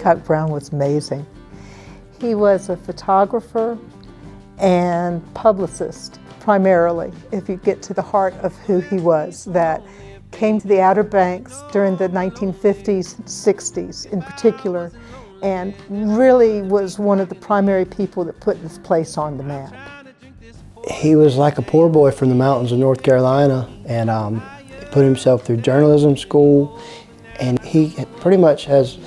Aycock Brown was amazing. He was a photographer and publicist, primarily, if you get to the heart of who he was, that came to the Outer Banks during the 1950s and 60s in particular, and really was one of the primary people that put this place on the map. He was like a poor boy from the mountains of North Carolina, and he put himself through journalism school, and he pretty much has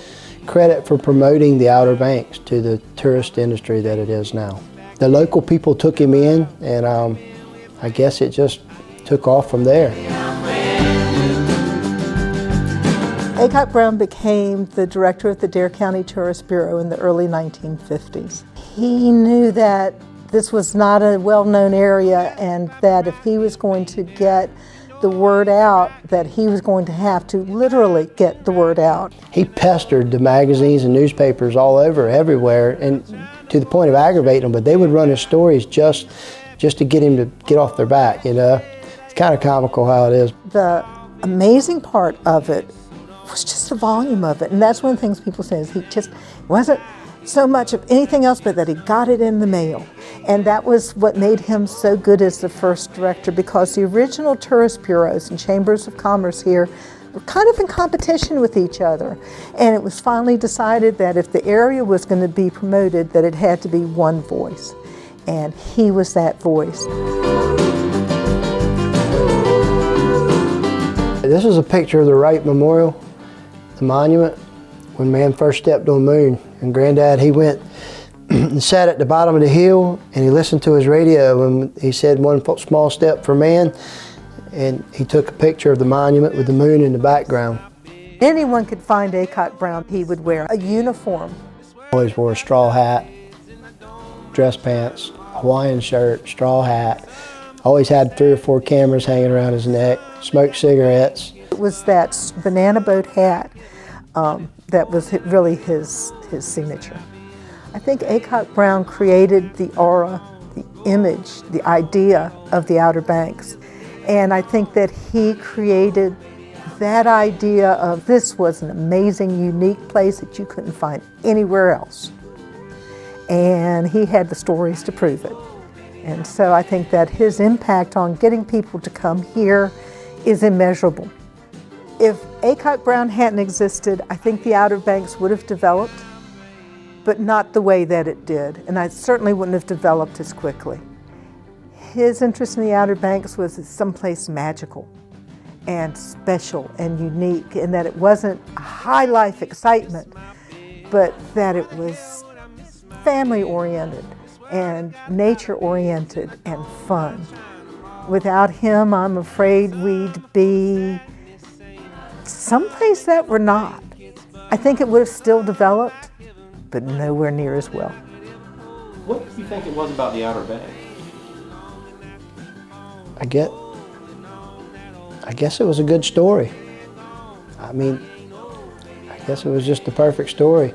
credit for promoting the Outer Banks to the tourist industry that it is now. The local people took him in, and I guess it just took off from there. Aycock Brown became the director of the Dare County Tourist Bureau in the early 1950s. He knew that this was not a well-known area, and that if he was going to get the word out, that he was going to have to literally get the word out. He pestered the magazines and newspapers all over, everywhere, and to the point of aggravating them, but they would run his stories just to get him to get off their back, you know. It's kind of comical how it is. The amazing part of it was just the volume of it, and that's one of the things people say is he just wasn't so much of anything else but that he got it in the mail. And that was what made him so good as the first director, because the original tourist bureaus and chambers of commerce here were kind of in competition with each other. And it was finally decided that if the area was going to be promoted, that it had to be one voice. And he was that voice. This is a picture of the Wright Memorial, the monument, when man first stepped on the moon. And Granddad, he went and sat at the bottom of the hill, and he listened to his radio, and he said one small step for man, and he took a picture of the monument with the moon in the background. Anyone could find Aycock Brown. He would wear a uniform. Always wore a straw hat, dress pants, Hawaiian shirt, straw hat. Always had 3 or 4 cameras hanging around his neck, smoked cigarettes. It was that banana boat hat that was really his signature. I think Aycock Brown created the aura, the image, the idea of the Outer Banks. And I think that he created that idea of this was an amazing, unique place that you couldn't find anywhere else. And he had the stories to prove it. And so I think that his impact on getting people to come here is immeasurable. If Aycock Brown hadn't existed, I think the Outer Banks would have developed, but not the way that it did. And I certainly wouldn't have developed as quickly. His interest in the Outer Banks was someplace magical and special and unique, and that it wasn't a high life excitement, but that it was family oriented and nature oriented and fun. Without him, I'm afraid we'd be someplace that we're not. I think it would have still developed, but nowhere near as well. What do you think it was about the Outer Banks? I guess it was a good story. I mean, I guess it was just the perfect story.